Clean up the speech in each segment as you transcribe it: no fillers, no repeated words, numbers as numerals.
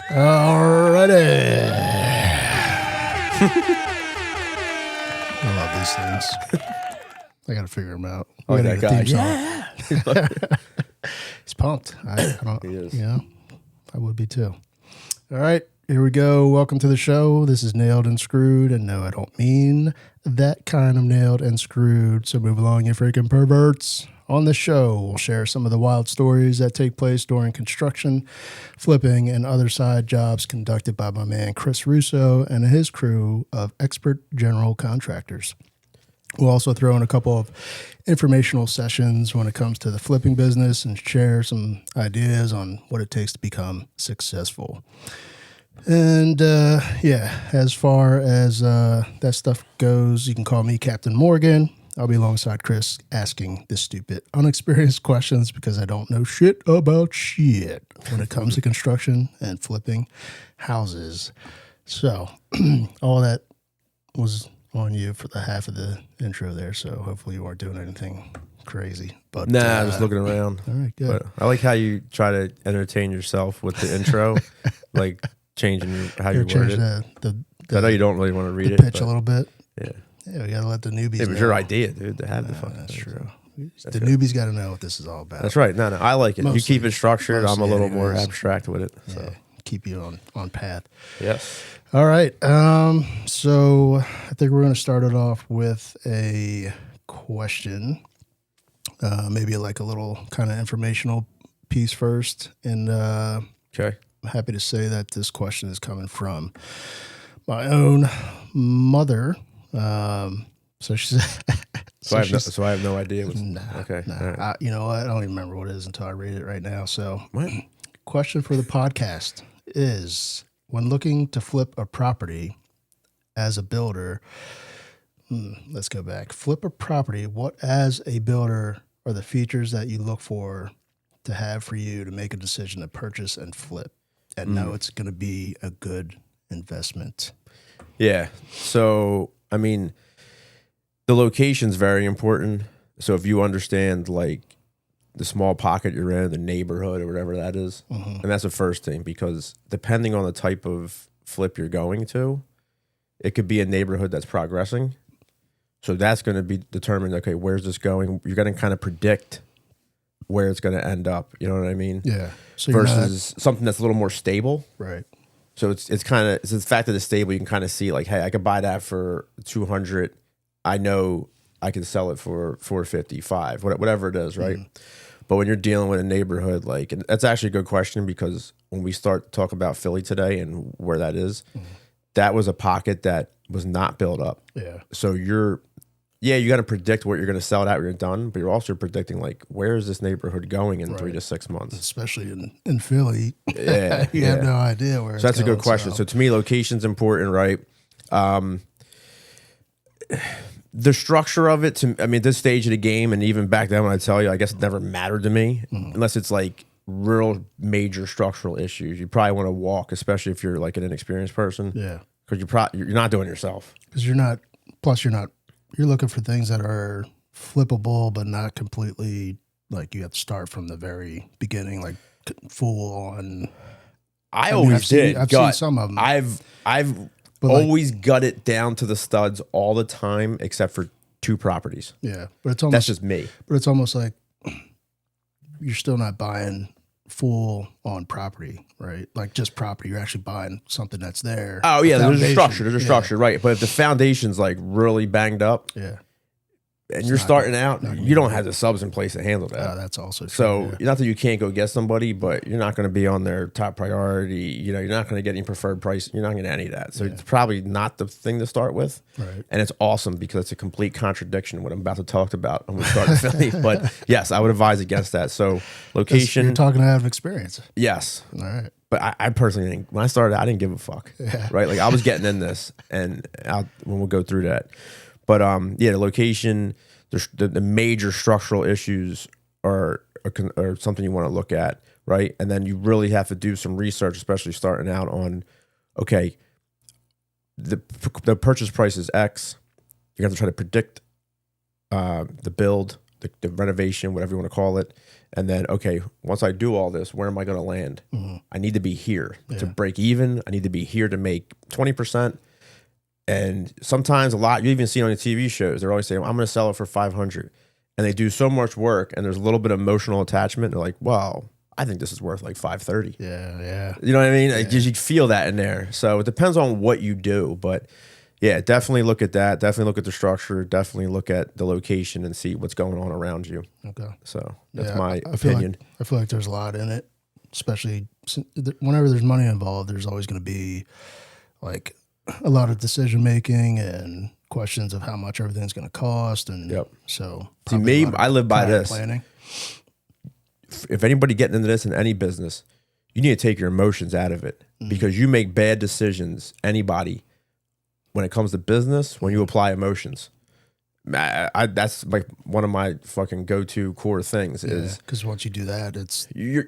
Alrighty. I love these things. I got to figure them out. Oh, that guy. Yeah. He's pumped. I don't, He is. Yeah, I would be too. All right, here we go. Welcome to the show. This is Nailed and Screwed. And no, I don't mean that kind of nailed and screwed. So move along, you freaking perverts. On this show, we'll share some of the wild stories that take place during construction, flipping, and other side jobs conducted by my man Chris Russo and his crew of expert general contractors. We'll also throw in a couple of informational sessions when it comes to the flipping business and share some ideas on what it takes to become successful. And as far as that stuff goes, you can call me Captain Morgan. I'll be alongside Chris asking the stupid, unexperienced questions because I don't know shit about shit when it comes to construction and flipping houses. So all that was on you for the half of the intro there. So hopefully you weren't doing anything crazy. But Nah, just looking around. All right, good. But I like how you try to entertain yourself with the intro, like changing how you word it. I know you don't really want to read the it. pitch a little bit. Yeah. Yeah, we got to let the newbies It know. was your idea, dude, to have the fucking That's thing, true. so. The newbies got to know what this is all about. That's right. No, I like it. Mostly. You keep it structured. I'm a Mostly little more anyways. abstract with it. Yeah, So keep you on path. yes. All right. So I think we're going to start it off with a question, maybe like a little kind of informational piece first. And Okay. I'm happy to say that this question is coming from my own mother. So she said, So I have no idea. Okay. nah, All right. you know what? I don't even remember what it is until I read it right now. So What? question for the podcast is, when looking to flip a property as a builder, let's go back. Flip a property, what as a builder are the features that you look for to have for you to make a decision to purchase and flip and know it's going to be a good investment? Yeah. So, I mean, the location's very important. So if you understand like the small pocket you're in, the neighborhood or whatever that is, and that's the first thing, because depending on the type of flip you're going to, it could be a neighborhood that's progressing. So that's going to be determined, okay, where's this going? You're going to kind of predict where it's going to end up. You know what I mean? Yeah. So you're Versus something that's a little more stable. right. So it's the fact that it's stable. You can kind of see like, hey, I could buy that for 200. I know I can sell it for 455, whatever it is, right? But when you're dealing with a neighborhood, like, and that's actually a good question, because when we start to talk about Philly today and where that is, that was a pocket that was not built up. Yeah. So you got to predict what you're going to sell it at when you're done, but you're also predicting like, where is this neighborhood going in 3 to 6 months? Especially in Philly. Yeah, you have no idea where So that's it's a good going, question. So to me, location's important, right? The structure of it, this stage of the game, and even back then when I tell you, I guess it never mattered to me, unless it's like real major structural issues. You probably want to walk, especially if you're like an inexperienced person. Yeah. Because you're not doing it yourself. Because you're looking for things that are flippable, but not completely, like you have to start from the very beginning, like full on. I always did. I've seen some of them. I've But like- always gut it down to the studs all the time, except for 2 properties. Yeah. But it's almost, That's just me. but it's almost like you're still not buying full on property, right? Like just property. You're actually buying something that's there. Oh yeah, there's a foundation. structure. There's a Yeah. structure, right? But if the foundation's like really banged up, Yeah. and you're starting out, you don't have the subs in place to handle that. That's also true. So yeah. not that you can't go get somebody, but you're not going to be on their top priority. You know, you're not going to get any preferred price. You're not going to get any of that. So it's probably not the thing to start with. Right. And it's awesome because it's a complete contradiction of what I'm about to talk about when we start in Philly. But yes, I would advise against that. So location, You're talking out of experience. yes. All right. But I personally think when I started, I didn't give a fuck. Yeah. Right? Like I was getting in this, and when we'll go through that. But the location, the major structural issues are something you want to look at, right? And then you really have to do some research, especially starting out on, okay, the purchase price is X. You have to try to predict the build the renovation, whatever you want to call it. And then, okay, once I do all this, where am I going to land? I need to be here to break even. I need to be here to make 20%. And sometimes a lot, you even see on the TV shows, they're always saying, I'm going to sell it for 500. And they do so much work and there's a little bit of emotional attachment. They're like, wow, I think this is worth like 530. Yeah. You know what I mean? Like, you feel that in there. So it depends on what you do. But yeah, definitely look at that. Definitely look at the structure. Definitely look at the location and see what's going on around you. Okay. So that's my I opinion. I feel like there's a lot in it, especially whenever there's money involved, there's always going to be like a lot of decision making and questions of how much everything's going to cost. And so see, maybe I live by this. Planning. If anybody getting into this in any business, you need to take your emotions out of it because you make bad decisions. Anybody, when it comes to business, when you apply emotions, that's like one of my fucking go-to core things is because once you do that, it's you're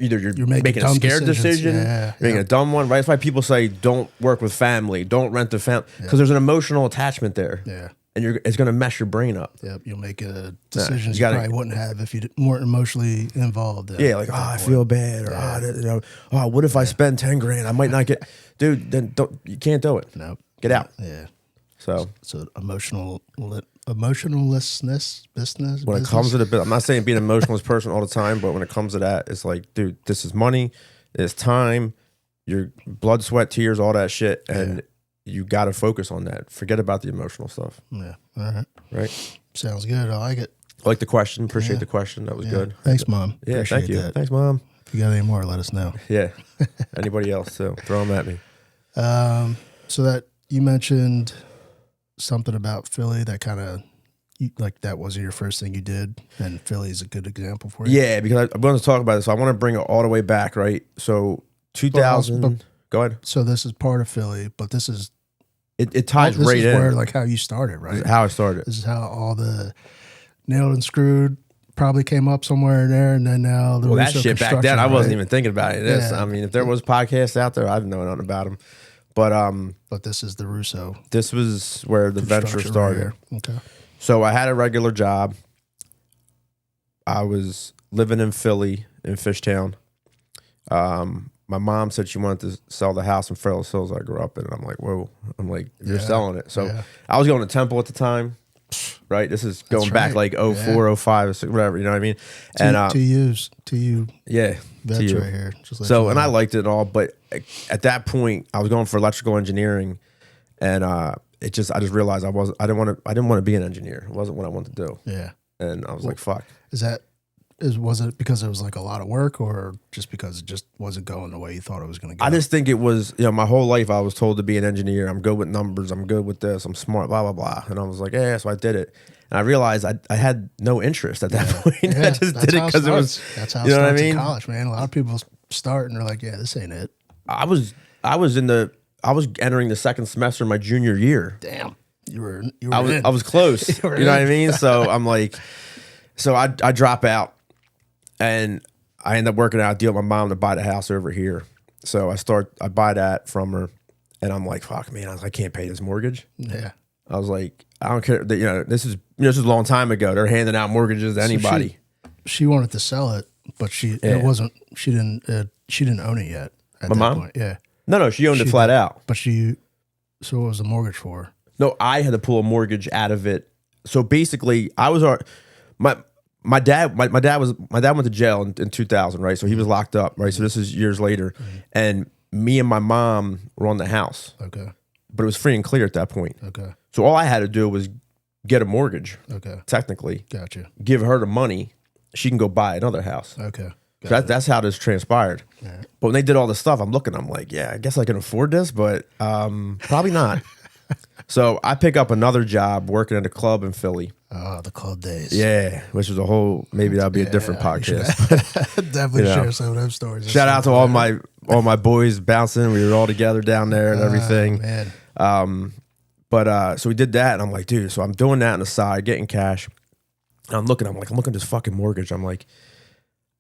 making a scared decision, you're making a dumb one, right? That's why people say don't work with family, don't rent the family, because there's an emotional attachment there. Yeah. And it's going to mess your brain up. Yep, you'll make decisions you probably wouldn't have if you weren't emotionally involved. Like, I feel bad, or what if I spend 10 grand? I might not get, dude. Then you can't do it. No, get out. Yeah. So emotionlessness business. When it comes to the business, I'm not saying being an emotionless person all the time, but when it comes to that, it's like, dude, this is money, it's time, your blood, sweat, tears, all that shit, and you got to focus on that. Forget about the emotional stuff. Yeah. All right. Right. Sounds good. I like it. I like the question. Appreciate the question. That was good. Thanks, Mom. Yeah. Appreciate Thank you. That. Thanks, Mom. If you got any more, let us know. Yeah. Anybody else? So throw them at me. So that you mentioned something about Philly that kind of like that wasn't your first thing you did, and Philly's a good example for you. Yeah, because I'm going to talk about this. So I want to bring it all the way back, right? So 2000. Go ahead. So this is part of Philly, but this is it ties this right is in. Where like how you started, right? This is how I started. This is how all the Nailed and Screwed probably came up somewhere in there, and then now the that Russo shit back then, I wasn't even thinking about it. Yeah. I mean, if there was podcasts out there, I'd know nothing about them. But this is the Russo. This was where the venture started. Right. Okay. So I had a regular job. I was living in Philly, in Fishtown. My mom said she wanted to sell the house in Fairless Hills I grew up in. And I'm like, whoa. I'm like, you're selling it. So I was going to Temple at the time, right? This is going back like 04, 05, whatever, you know what I mean? To you. Yeah. That's to you. right here. So, and I liked it and all, but at that point I was going for electrical engineering, and I just realized I didn't want to be an engineer. It wasn't what I wanted to do. Yeah. And I was like, fuck. Was it because it was like a lot of work, or just because it just wasn't going the way you thought it was going to go? I just think it was, my whole life I was told to be an engineer. I'm good with numbers. I'm good with this. I'm smart, blah, blah, blah. And I was like, yeah, so I did it. And I realized I had no interest at that point. Yeah, I just did it because it was, that's how you it know what I starts mean? in college, man. A lot of people start and they're like, yeah, this ain't it. I was entering the second semester of my junior year. Damn. You were I was close. You know what I mean? So I'm like, so I drop out. And I end up working out a deal with my mom to buy the house over here. So I buy that from her, and I'm like, fuck, man, I can't pay this mortgage. Yeah. I was like, I don't care. This is a long time ago. They're handing out mortgages to anybody. She wanted to sell it, but she didn't own it yet at my that mom? point. Yeah. No, she owned it flat out. But so what was the mortgage for? No, I had to pull a mortgage out of it. So basically, my dad went to jail in 2000, right? So he was locked up, right? So this is years later. And me and my mom were on the house. Okay. But it was free and clear at that point. Okay. So all I had to do was get a mortgage. Okay. Technically. Gotcha. Give her the money. She can go buy another house. Okay. So that's how this transpired. Yeah. But when they did all this stuff, I'm like, yeah, I guess I can afford this, but probably not. So I pick up another job working at a club in Philly. Oh, the club days. Yeah, which was maybe that'll be a different podcast. Definitely share some of those stories. Shout out to all my boys bouncing. We were all together down there and everything. Man. So we did that, and I'm like, dude, so I'm doing that on the side, getting cash. And I'm looking at this fucking mortgage. I'm like,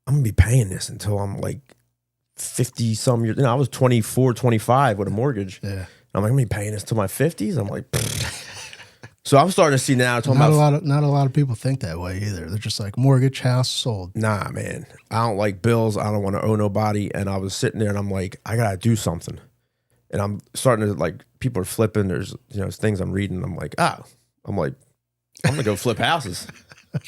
I'm gonna be paying this until I'm like 50 some years. I was 24, 25 with a mortgage. Yeah. I'm like, I'm gonna be paying this till my 50s. I'm like, So I'm starting to see now. Not a lot of people think that way either. They're just like mortgage, house, sold. Nah, man. I don't like bills. I don't want to owe nobody. And I was sitting there and I'm like, I gotta do something. And I'm starting to like, people are flipping. There's things I'm reading. I'm like, I'm gonna go flip houses.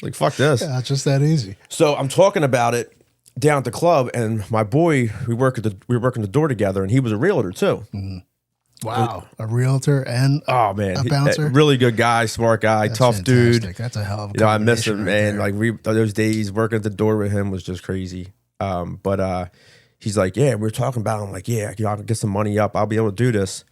Like, fuck this. Yeah, it's just that easy. So I'm talking about it down at the club, and my boy, we were working the door together, and he was a realtor too. Mm-hmm. Wow, a realtor and oh man, a bouncer. Really good guy, smart guy, That's tough fantastic. dude. That's a hell of a I miss him, man. Right like those days working at the door with him was just crazy. But he's like, yeah, we were talking about it. I'm like, yeah, I can get some money up. I'll be able to do this.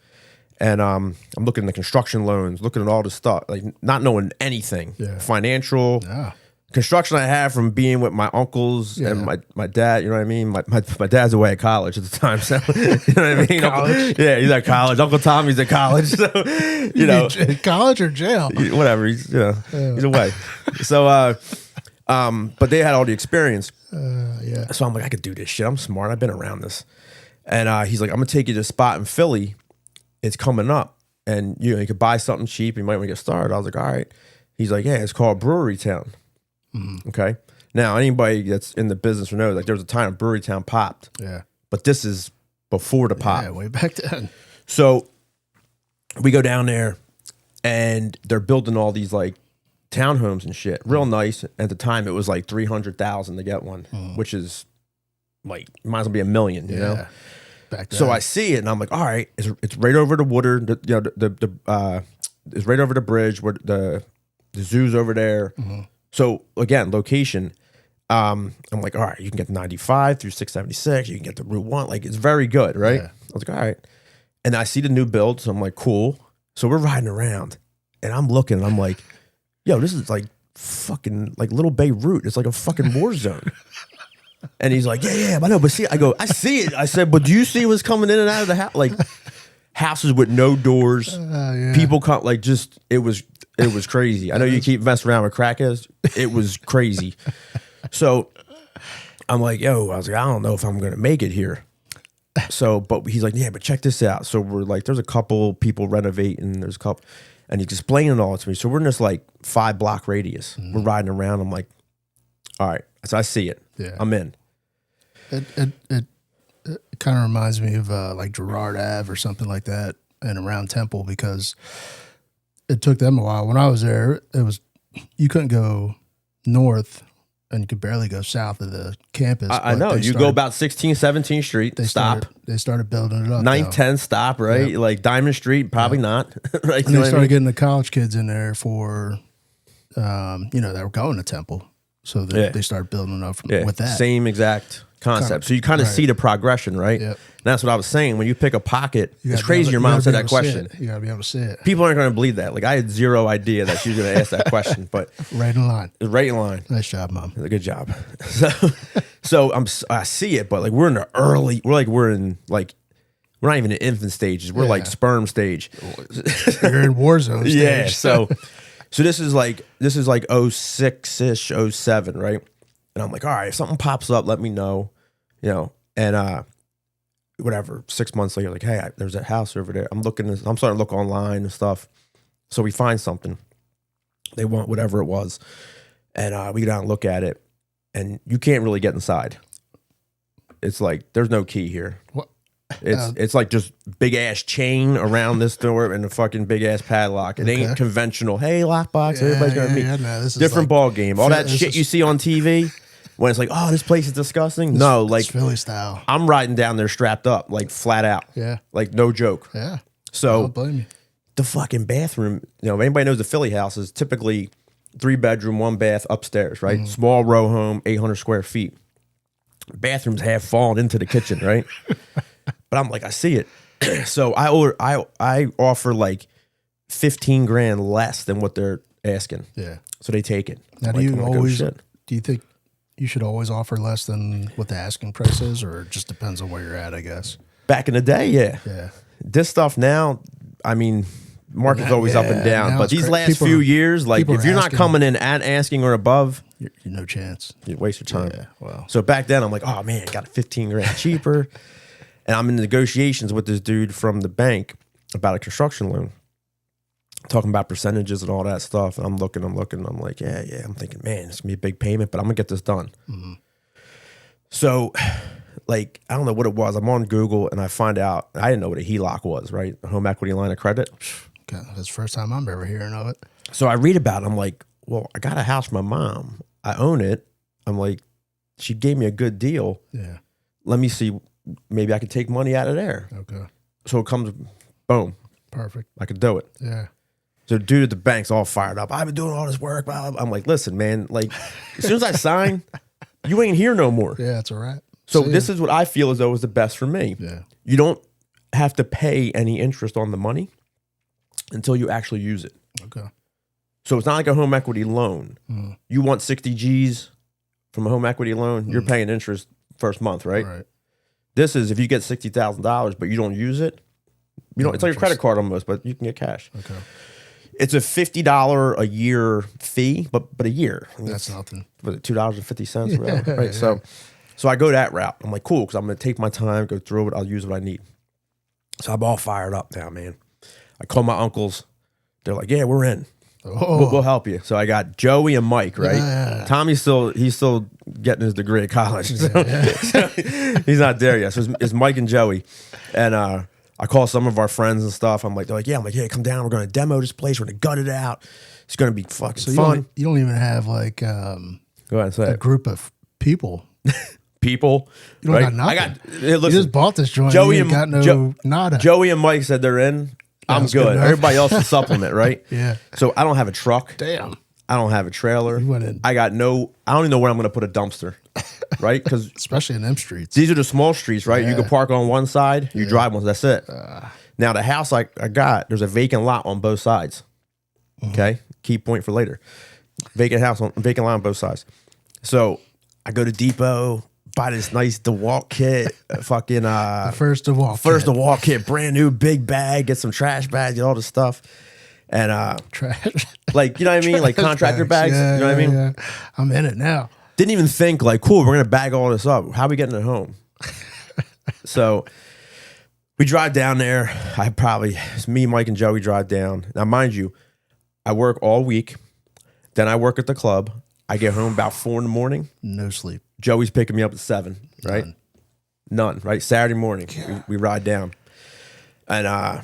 And I'm looking at the construction loans, looking at all this stuff, like not knowing anything, financial. Yeah. Construction I have from being with my uncles and my dad, you know what I mean? My dad's away at college at the time, so you know what I mean? College? He's at college. Uncle Tommy's at college, so you know. College or jail? Whatever, he's away. So but they had all the experience. So I'm like, I could do this shit. I'm smart. I've been around this. And he's like, I'm gonna take you to a spot in Philly. It's coming up. And you could buy something cheap, you might want to get started. I was like, all right. He's like, yeah, it's called Brewery Town. Mm-hmm. Okay. Now, anybody that's in the business knows, like, there was a time Brewery Town popped. Yeah. But this is before the pop. Yeah, way back then. So we go down there, and they're building all these like townhomes and shit, real nice. At the time, it was like $300,000 to get one, which is like might as well be $1 million, you know. Back then. So I see it, and I'm like, all right, it's right over the water. It's right over the bridge where the zoo's over there. Mm-hmm. So again, location. I'm like, all right, you can get the 95 through 676. You can get the Route 1. Like, it's very good, right? Yeah. I was like, all right. And I see the new build, so I'm like, cool. So we're riding around, and I'm looking, and I'm like, yo, this is like fucking like Little Beirut. It's like a fucking war zone. And he's like, yeah, I know, but see, I go, I see it. I said, but do you see what's coming in and out of the house? Like, houses with no doors. People come, like, just, it was crazy. I know you keep messing around with crackheads. It was crazy. So I'm like, I was like, I don't know if I'm going to make it here. So, but he's like, yeah, but check this out. So we're like, there's a couple people renovating. There's a couple, and he's explaining all to me. So we're in this like 5-block radius. Mm-hmm. We're riding around. I'm like, all right. So I see it. Yeah. I'm in. It kind of reminds me of like Girard Ave or something like that, and around Temple, because it took them a while. When I was there, you couldn't go north, and you could barely go south of the campus. I know. You go about 16th, 17th Street, they started building it up. 9th, 10th, stop, right? Yep. Like Diamond Street, probably not. Right? And they started getting the college kids in there for, that were going to Temple. So they started building up with that. Same exact concept. So you kind of see the progression, right? Yep. And that's what I was saying. When you pick a pocket, it's crazy your mom said that question. You got to be able to see it. People aren't going to believe that. Like, I had zero idea that she was going to ask that question, but right in line. Right in line. Nice job, Mom. Good job. So I see it, but like we're not even in infant stages. We're like sperm stage. You're in war zone stage. Yeah. So this is like 06-ish, 07, right? And I'm like, all right, if something pops up, let me know, and whatever. 6 months later, like, hey, there's a house over there. I'm starting to look online and stuff. So we find something. They want whatever it was. And we go down and look at it, and you can't really get inside. It's like, there's no key here. What? It's like just big ass chain around this door and a fucking big ass padlock. It ain't conventional. Hey, lockbox, everybody's gonna meet. No, this different ball game. All that shit you see on TV when it's like, oh, this place is disgusting. No, like Philly style. I'm riding down there strapped up, like flat out. Yeah, like no joke. Yeah. So don't blame you. The fucking bathroom. If anybody knows the Philly house is typically 3-bedroom, 1 bath upstairs, right? Small row home, 800 square feet. Bathrooms half fallen into the kitchen, right? But I'm like, I see it. So I offer like $15,000 less than what they're asking. Yeah. So they take it. Now, do you think you should always offer less than what the asking price is, or it just depends on where you're at, I guess? Back in the day, yeah. Yeah. This stuff now, I mean, market's always up and down. But these last few years, like if you're not coming in at asking or above, you're no chance. You waste your time. Yeah. Wow. So back then, I'm like, oh man, got $15,000 cheaper. And I'm in negotiations with this dude from the bank about a construction loan. talking about percentages and all that stuff. And I'm looking. I'm like, yeah. I'm thinking, man, it's gonna be a big payment, but I'm gonna get this done. Mm-hmm. So, like, I don't know what it was. I'm on Google and I find out I didn't know what a HELOC was, right? A home equity line of credit. Okay. That's the first time I'm ever hearing of it. So I read about it. I'm like, well, I got a house from my mom. I own it. I'm like, she gave me a good deal. Yeah. Let me see. Maybe I could take money out of there. Okay. So it comes, boom. Perfect. I could do it. Yeah. So dude at the bank's all fired up. I've been doing all this work. Blah, blah, blah. I'm like, listen, man, like as soon as I sign, you ain't here no more. Yeah, it's all right. So this is what I feel as though is the best for me. Yeah. You don't have to pay any interest on the money until you actually use it. Okay. So it's not like a home equity loan. Mm. You want 60 G's from a home equity loan, you're paying interest first month, right? Right. This is if you get $60,000, but you don't use it, you don't. It's like a credit card almost, but you can get cash. Okay. It's a $50 a year fee, but a year. That's nothing. Was it $2.50? Yeah, right. Yeah. So I go that route. I'm like, cool, because I'm going to take my time, go through it. I'll use what I need. So I'm all fired up now, man. I call my uncles. They're like, yeah, we're in. Oh. We'll help you. So I got Joey and Mike, right? Yeah. Tommy's still getting his degree at college. So he's not there yet. So it's Mike and Joey. And I call some of our friends and stuff. They're like, yeah, come down. We're going to demo this place. We're going to gut it out. It's going to be fucking fun. You don't even have like go ahead and say a group of people. People. You don't got nothing. You just bought this joint. Joey and got no nada. Joey and Mike said they're in. I'm good. Everybody else is supplement, right? Yeah. So I don't have a truck. Damn. I don't have a trailer. You went in. I don't even know where I'm going to put a dumpster, right? Because especially in them streets. These are the small streets, right? Yeah. You can park on one side, you drive one. That's it. Now the house I got, there's a vacant lot on both sides. Okay, key point for later. Vacant lot on both sides. So I go to Depot, buy this nice DeWalt kit, fucking the first DeWalt kit, brand new big bag, get some trash bags, get all this stuff. And trash, like, you know what I mean? Like contractor bags. Yeah, you know what I mean? Yeah. I'm in it now. Didn't even think like, cool, we're gonna bag all this up. How are we getting it home? So we drive down there. It's me, Mike, and Joey drive down. Now, mind you, I work all week. Then I work at the club. I get home about 4 a.m. No sleep. Joey's picking me up at 7, right? None, right? Saturday morning, we ride down. And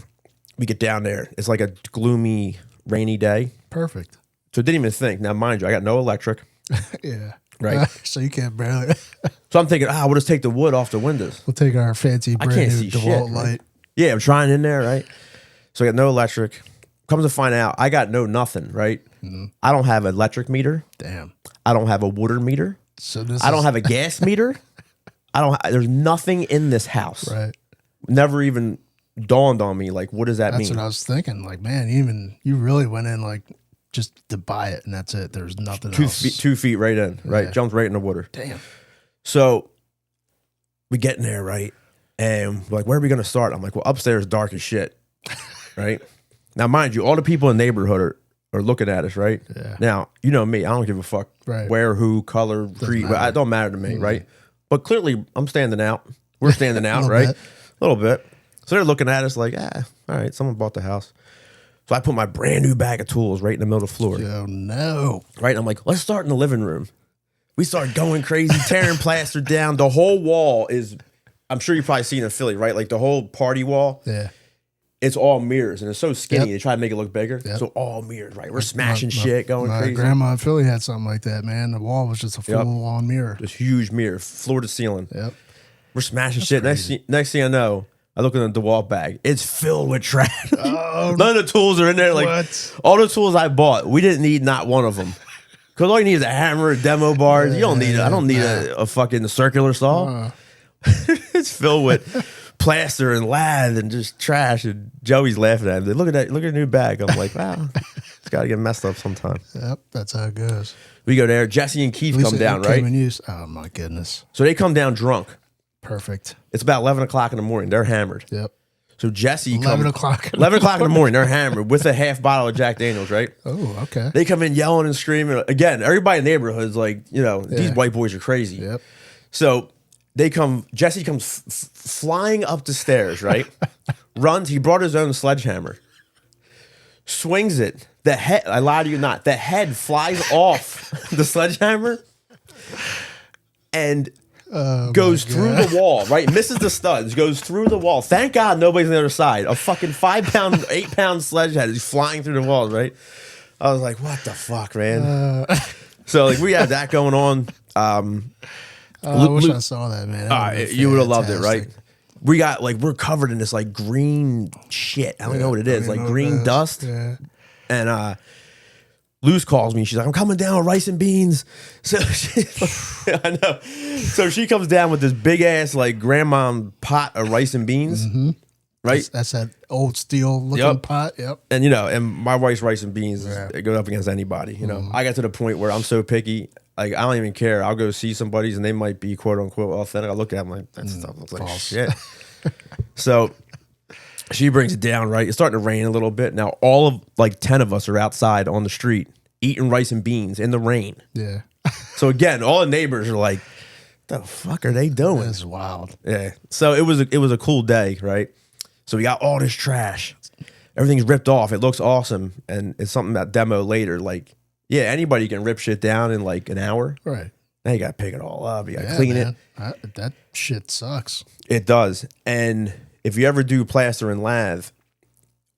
we get down there. It's like a gloomy, rainy day. Perfect. So didn't even think. Now, mind you, I got no electric. Yeah. Right. So you can't barely. So I'm thinking, we'll just take the wood off the windows. We'll take our fancy brand new DeWalt light. Yeah, I'm trying in there, right? So I got no electric. Comes to find out, I got nothing, right? Mm-hmm. I don't have an electric meter. Damn. I don't have a water meter. So I don't have a gas meter. There's nothing in this house. Right. Never even dawned on me, like, what does that mean? That's what I was thinking. Like, man, you really went in like just to buy it, and that's it. There's nothing else. 2 feet right in, right? Yeah. Jumped right in the water. Damn. So we get in there, right? And we're like, where are we going to start? I'm like, well, upstairs dark as shit, right? Now, mind you, all the people in the neighborhood are looking at us, right? Yeah. Now, you know me, I don't give a fuck where, who, color, creed. It don't matter to me, right? But clearly, I'm standing out. We're standing out, right? A little bit. So they're looking at us like, all right, someone bought the house. So I put my brand new bag of tools right in the middle of the floor. Oh, no. Right? And I'm like, let's start in the living room. We start going crazy, tearing plaster down. The whole wall is, I'm sure you've probably seen in Philly, right? Like the whole party wall. Yeah. It's all mirrors, and it's so skinny. They try to make it look bigger. So all mirrors, right? We're smashing shit, going crazy. My grandma in Philly had something like that, man. The wall was just a full-on mirror. This huge mirror, floor to ceiling. Yep. We're smashing shit. Next thing I know, I look in the DeWalt bag. It's filled with trash. Oh, none of the tools are in there. Like all the tools I bought, we didn't need not one of them. Because all you need is a hammer, a demo bars. You don't need. I don't need a fucking circular saw. It's filled with plaster and lath and just trash. And Joey's laughing at me. Look at that. Look at the new bag. I'm like, wow, it's got to get messed up sometime. Yep, that's how it goes. We go there. Jesse and Keith come down, right? Oh my goodness. So they come down drunk. Perfect. It's about 11 o'clock in the morning. They're hammered. Yep. So Jesse 11 o'clock. 11 o'clock in the morning. They're hammered with a half bottle of Jack Daniels, right? Oh, okay. They come in yelling and screaming. Again, everybody in the neighborhood is like, these white boys are crazy. Yep. So they come. Jesse comes flying up the stairs, right? Runs. He brought his own sledgehammer. swings it. The head, I lie to you not, the head flies off the sledgehammer and goes through the wall, right? Misses the studs, goes through the wall. Thank God nobody's on the other side. A fucking 5-pound, 8-pound sledgehammer is flying through the walls, right? I was like, what the fuck, man? So like we had that going on. I wish I saw that, man. You would have loved it, right? We got like, we're covered in this like green shit. I don't know what it is, like green dust. Yeah. And Luz calls me. She's like, I'm coming down with rice and beans. So I know. So she comes down with this big ass like grandma pot of rice and beans. Mm-hmm. Right? That's that old steel looking pot. Yep. And you know, and my wife's rice and beans it goes up against anybody. You know, I got to the point where I'm so picky. Like, I don't even care. I'll go see somebody's and they might be quote unquote authentic. I look at them like, that stuff looks like shit. So she brings it down, right? It's starting to rain a little bit. Now, all of like 10 of us are outside on the street eating rice and beans in the rain. Yeah. So again, all the neighbors are like, the fuck are they doing? That's wild. Yeah. So it was a cool day, right? So we got all this trash. Everything's ripped off. It looks awesome. And it's something that demo later. Like, yeah, anybody can rip shit down in like an hour. Right. Now you got to pick it all up. You got to clean it. That shit sucks. It does. And if you ever do plaster and lath,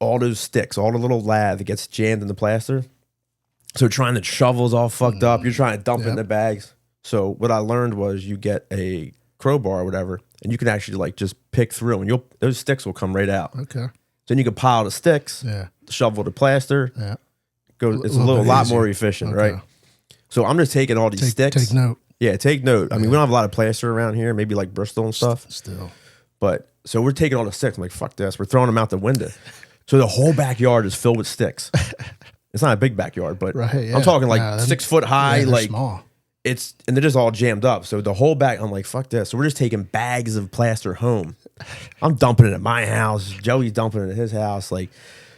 all those sticks, all the little lath gets jammed in the plaster. So trying to shovel's all fucked up. You're trying to dump it in the bags. So what I learned was you get a crowbar or whatever, and you can actually like just pick through, and those sticks will come right out. Okay. Then you can pile the sticks, shovel the plaster. Yeah. It's a lot more efficient, right? So I'm just taking all these sticks. Take note. Yeah, take note. I mean, we don't have a lot of plaster around here, maybe like Bristol and stuff. Still. But so we're taking all the sticks. I'm like, fuck this. We're throwing them out the window. So the whole backyard is filled with sticks. It's not a big backyard, but I'm talking like 6 foot high, like small. And they're just all jammed up. So the whole back, I'm like, fuck this. So we're just taking bags of plaster home. I'm dumping it at my house. Joey's dumping it at his house. Like,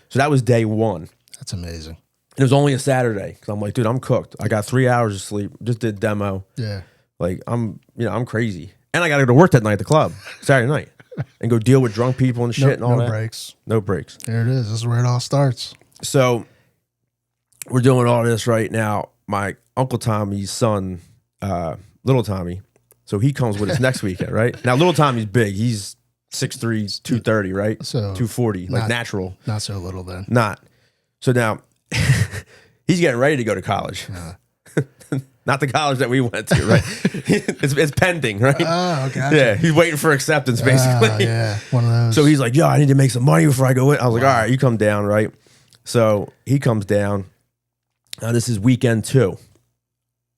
so that was day one. That's amazing. It was only a Saturday because I'm like, dude, I'm cooked. I got 3 hours of sleep. Just did demo. Yeah. Like I'm crazy, and I got to go to work that night at the club Saturday night and go deal with drunk people and shit and all that. No breaks. No breaks. There it is. This is where it all starts. So we're doing all this right now. My Uncle Tommy's son, Little Tommy, so he comes with us next weekend, right? Now, Little Tommy's big. He's 6'3", 230, right? So 240, like natural. Not so little then. Not. So now he's getting ready to go to college. Not the college that we went to, right? it's pending, right? Oh, okay. Yeah, he's waiting for acceptance, basically. Yeah, one of those. So he's like, yo, I need to make some money before I go in. I was like, all right, you come down, right? So he comes down. Now, this is weekend 2.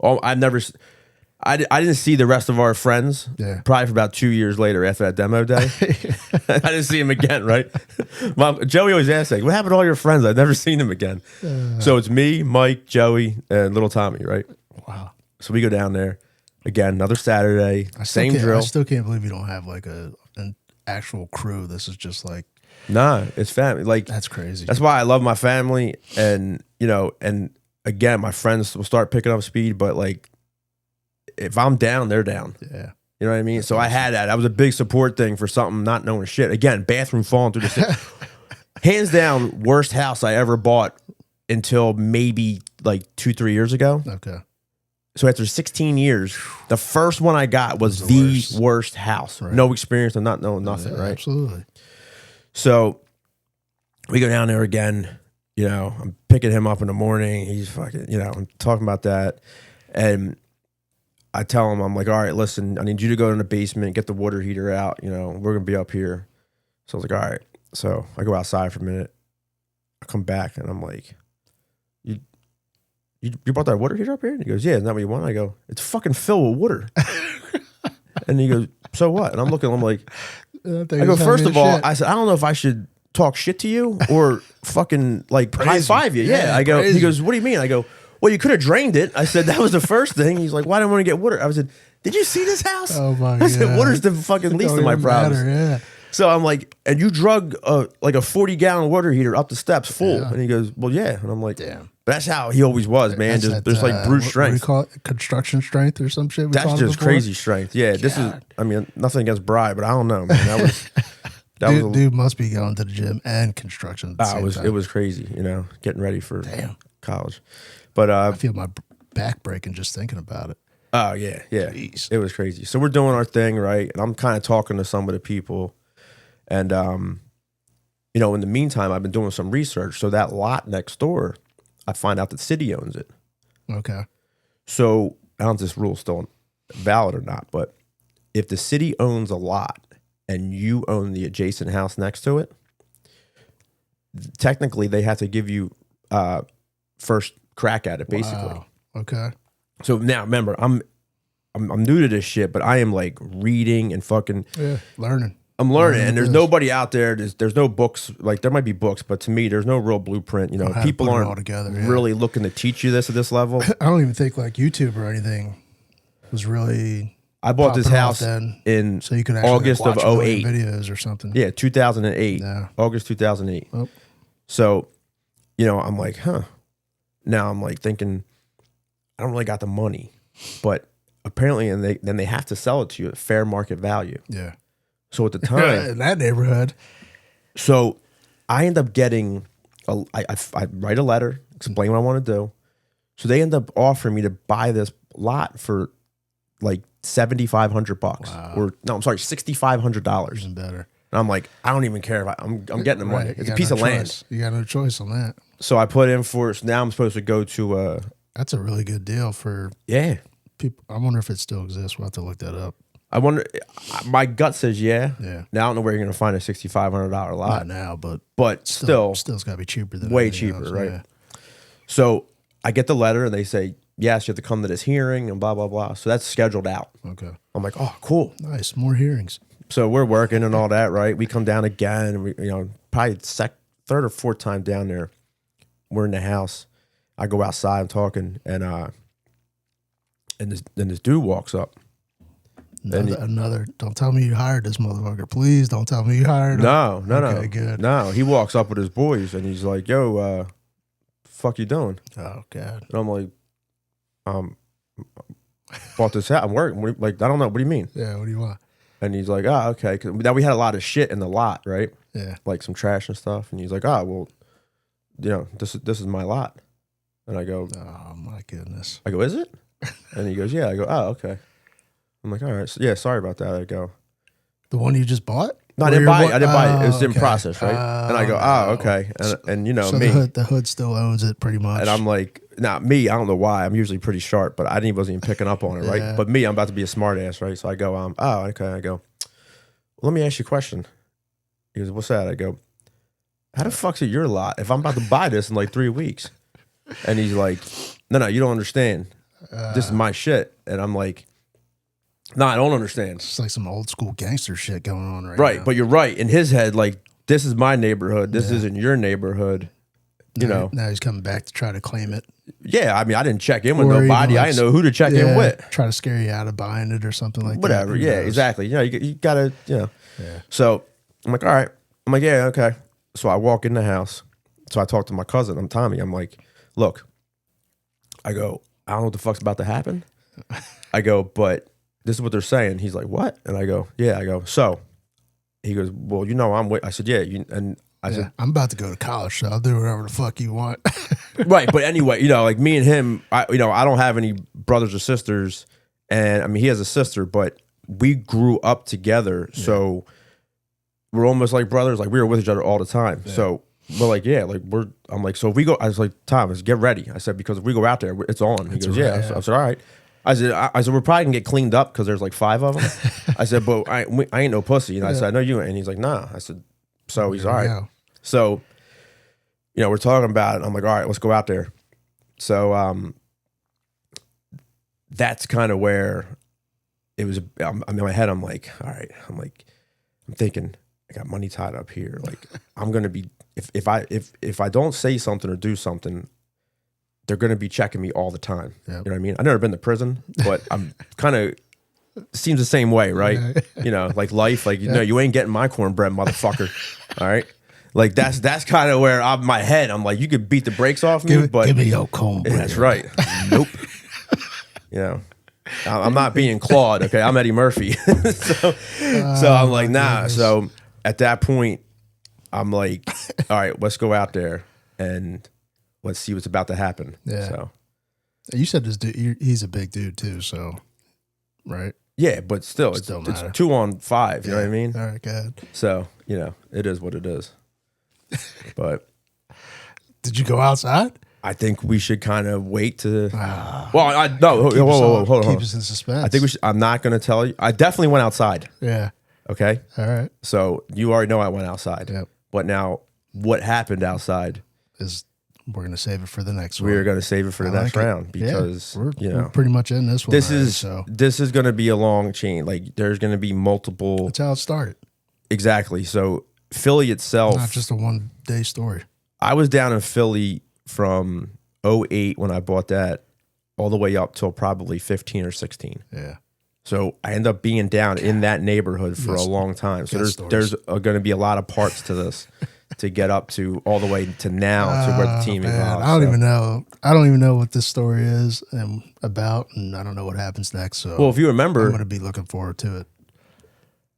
I didn't see the rest of our friends probably for about 2 years later after that demo day. I didn't see him again, right? Joey always asks, like, what happened to all your friends? I've never seen them again. So it's me, Mike, Joey, and Little Tommy, right? Wow. So we go down there. Again, another Saturday, same drill. I still can't believe you don't have like an actual crew. This is just like... Nah, it's family. Like, that's crazy. That's why I love my family. And, and again, my friends will start picking up speed, but like, if I'm down, they're down. Yeah. You know what I mean? So I had that. That was a big support thing for something not knowing shit. Again, bathroom falling through the hands down, worst house I ever bought until maybe like 2-3 years ago. Okay. So after 16 years, the first one I got was the worst house. Right. No experience and not knowing nothing, right? Absolutely. So we go down there again. I'm picking him up in the morning. He's fucking, I'm talking about that. And I tell him, I'm like, all right, listen, I need you to go in the basement, get the water heater out. We're going to be up here. So I was like, all right. So I go outside for a minute. I come back and I'm like, you brought that water heater up here? And he goes, yeah, isn't that what you want? I go, it's fucking filled with water. And he goes, so what? And I'm looking, I'm like, I go, first of all, I said, I don't know if I should talk shit to you or fucking like high five you. Yeah. I go, he goes, what do you mean? I go, well, you could have drained it. I said, that was the first thing. He's like, why do I want to get water? I said, did you see this house? Oh my God. I said, water's the fucking least of my problems. Yeah. So I'm like, and you drug like a 40-gallon water heater up the steps full. Yeah. And he goes, well, yeah. And I'm like, damn. But that's how he always was, man. There's like brute strength. What do you call it? Construction strength or some shit? That's just crazy strength. Yeah. God. This is, nothing against Bri, but I don't know, man. That was, Dude must be going to the gym and construction at the same time. It was crazy, getting ready for college. But I feel my back breaking just thinking about it. Oh yeah. Jeez. It was crazy. So we're doing our thing, right? And I'm kind of talking to some of the people, and in the meantime, I've been doing some research. So that lot next door, I find out the city owns it. Okay. So I don't know if this rule's still valid or not, but if the city owns a lot and you own the adjacent house next to it, technically they have to give you first crack at it, basically. Wow. Okay. So now remember, I'm new to this shit, but I am like reading and fucking learning. I'm learning, and there's nobody out there. There's no books. Like there might be books, but to me, there's no real blueprint. People aren't really looking to teach you this at this level. I don't even think like YouTube or anything was really. I bought this house then, in so you could August of 08 videos or something. Yeah, 2008. Yeah. August 2008. Oh. So, I'm like, huh. Now I'm like thinking, I don't really got the money, but apparently, and then they have to sell it to you at fair market value. Yeah. So at the time, in that neighborhood. So I end up getting, I write a letter, explain what I want to do. So they end up offering me to buy this lot for like $7,500. Wow. Or no, I'm sorry, $6,500. Even better. And I'm like, I don't even care if I'm getting the money. It's a piece of land. You got no choice on that. So I put in for it. So now I'm supposed to go to that's a really good deal for people. I wonder if it still exists. We'll have to look that up. I wonder. My gut says yeah. Yeah. Now I don't know where you're going to find a $6,500 lot. Not now, but still it's got to be cheaper than way cheaper, else. right? Yeah. So I get the letter and they say, yes, you have to come to this hearing and blah blah blah. So that's scheduled out. Okay. I'm like, oh, cool, nice, more hearings. So we're working and all that, right? We come down again, and we, probably third or fourth time down there. We're in the house. I go outside, I'm talking, and this dude walks up. Another. Don't tell me you hired this motherfucker. Please don't tell me you hired him. No. Okay, good. No, he walks up with his boys, and he's like, yo, fuck you doing? Oh, God. And I'm like, bought this hat. I'm working. I don't know. What do you mean? Yeah, what do you want? And he's like, oh, okay. 'Cause now we had a lot of shit in the lot, right? Yeah. Like some trash and stuff. And he's like, oh, well, this is my lot. And I go, oh, my goodness. I go, is it? And he goes, yeah. I go, oh, okay. I'm like, all right. So, yeah, sorry about that. I go, the one you just bought? No, I didn't buy it. It was in process, right? And I go, oh, okay. And so me. The hood still owns it pretty much. And I'm like, me, I don't know why. I'm usually pretty sharp, but wasn't even picking up on it, right? Yeah. But me, I'm about to be a smart ass, right? So I go, oh, okay. I go, well, let me ask you a question. He goes, what's that? I go, how the fuck's it your lot if I'm about to buy this in like 3 weeks? And he's like, no, you don't understand. This is my shit. And I'm like, no, I don't understand. It's like some old school gangster shit going on right now. But you're right. In his head, like, this is my neighborhood. This isn't your neighborhood. Now he's coming back to try to claim it. Yeah, I mean, I didn't check in with nobody. I didn't know who to check in with. Try to scare you out of buying it or something like Whatever. that. Yeah, exactly. You gotta, Yeah. So I'm like, all right. I'm like, yeah, okay. So I walk in the house. So I talk to my cousin. I'm Tommy. I'm like, look, I go, I don't know what the fuck's about to happen. I go, but this is what they're saying. He's like, what? And I go, yeah. I go, so he goes, well, I'm wait. I said, yeah. And I said, I'm about to go to college, so I'll do whatever the fuck you want. Right. But anyway, like me and him, I don't have any brothers or sisters. And I mean, he has a sister, but we grew up together. Yeah. So we're almost like brothers. Like we were with each other all the time. Yeah. So we're like, yeah, like I'm like, so if we go, I was like, Thomas, get ready. I said, because if we go out there, it's on. He goes, yeah. I said, all right. I said, we're probably gonna get cleaned up because there's like 5 of them. I said, but I ain't no pussy. And I said, I know you ain't. And he's like, nah. I said, so he's all right. Yeah. So, we're talking about it. I'm like, all right, let's go out there. So, that's kind of where it was. I'm in my head. I'm like, all right. I'm thinking, I got money tied up here. Like, I'm gonna be if I don't say something or do something, they're gonna be checking me all the time. Yep. You know what I mean? I've never been to prison, but I'm kind of seems the same way, right? Like life. Like you ain't getting my cornbread, motherfucker. All right. Like that's kind of where my head. I'm like, you could beat the brakes off me, but give me your cornbread. That's right. Nope. I'm not being Claude. Okay, I'm Eddie Murphy. so I'm like, nah. So at that point, I'm like, all right, let's go out there and let's see what's about to happen. Yeah. So You said this dude, he's a big dude too, so, right? yeah, but still, it's matter. 2-on-5. You know what I mean? All right, good. So, it is what it is. But did you go outside? I think we should kind of wait to. Well, no, hold on. Keep us in suspense. I think we should. I'm not going to tell you. I definitely went outside. Yeah. Okay. All right. So you already know I went outside. Yep. But now, what happened outside is we're going to save it for the next one. We're going to save it for the next round because we're pretty much in this one. This is going to be a long chain. Like there's going to be multiple. That's how it started. Exactly. So Philly itself, not just a 1-day story. I was down in Philly from 2008 when I bought that all the way up till probably 15 or 16. Yeah. So I end up being down in that neighborhood for a long time. So there's going to be a lot of parts to this to get up to all the way to now to where the team evolves. I don't even know. I don't even know what this story is and about, and I don't know what happens next. So well, if you remember, I'm going to be looking forward to it.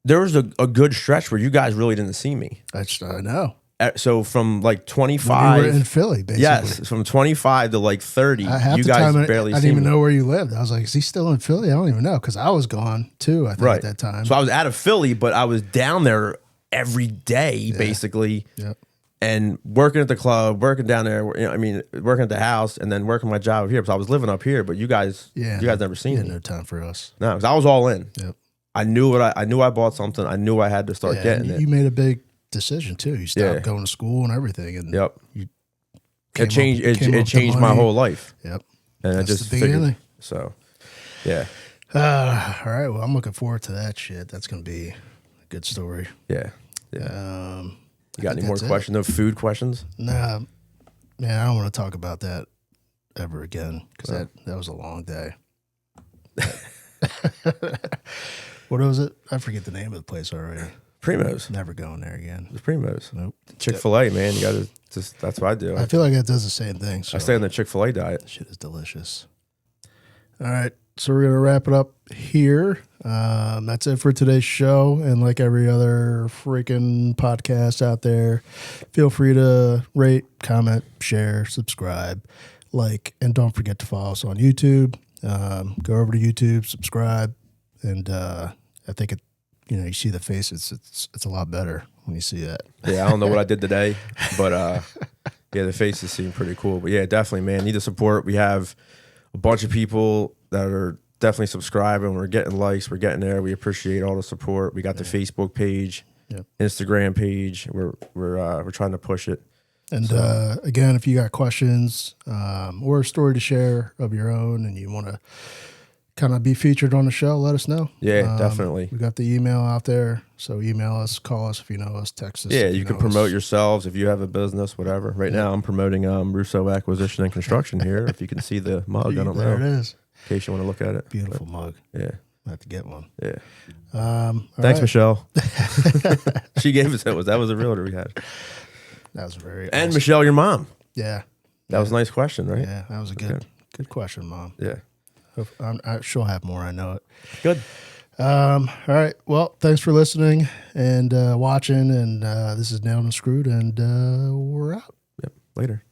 There was a good stretch where you guys really didn't see me. I know. So from like 25, we were in Philly, basically. Yes, from 25 to like 30, you guys barely. I didn't even know where you lived. I was like, "Is he still in Philly?" I don't even know because I was gone too. I think at that time. So I was out of Philly, but I was down there every day, basically. Yep. And working at the club, working down there. Working at the house, and then working my job up here. Because I was living up here, but you guys never seen me. No time for us. No, because I was all in. Yep. I knew I bought something. I knew I had to start getting it. You made a big decision too. You stopped going to school and everything, and it changed my whole life. Yep, and that's I just the beginning. So, yeah. All right. Well, I'm looking forward to that shit. That's gonna be a good story. Yeah. You got any more questions? No food questions? Nah, man. I don't want to talk about that ever again because that was a long day. What was it? I forget the name of the place already. Primo's. Never going there again. It's Primo's. Nope. Chick-fil-A, man. You got to just, that's what I do. I feel like it does the same thing. So I stay on the Chick-fil-A diet. Shit is delicious. All right. So we're going to wrap it up here. That's it for today's show. And like every other freaking podcast out there, feel free to rate, comment, share, subscribe, and don't forget to follow us on YouTube. Go over to YouTube, subscribe. And I think you see the face. It's a lot better when you see that. Yeah, I don't know what I did today, but the faces seem pretty cool. But yeah, definitely, man, need the support. We have a bunch of people that are definitely subscribing. We're getting likes. We're getting there. We appreciate all the support. We got the Facebook page, Instagram page. We're trying to push it. And again, if you got questions or a story to share of your own, and you want to kind of be featured on the show, let us know. Yeah, definitely. We got the email out there, so email us, call us if you know us, text us. Yeah, you can promote yourselves if you have a business, whatever. Right now, I'm promoting Russo Acquisition and Construction here. If you can see the mug, I don't know. There it is. In case you want to look at it. Beautiful mug. Yeah. I have to get one. Yeah. Thanks, Michelle. She gave us that. That was a realtor we had. That was very And awesome. Michelle, your mom. Yeah. That was a nice question, right? Yeah, that was a good question, Mom. Yeah. She'll have more, I know it. Good. All right. Well, thanks for listening and watching. And this is Nailed and Screwed, and we're out. Yep. Later.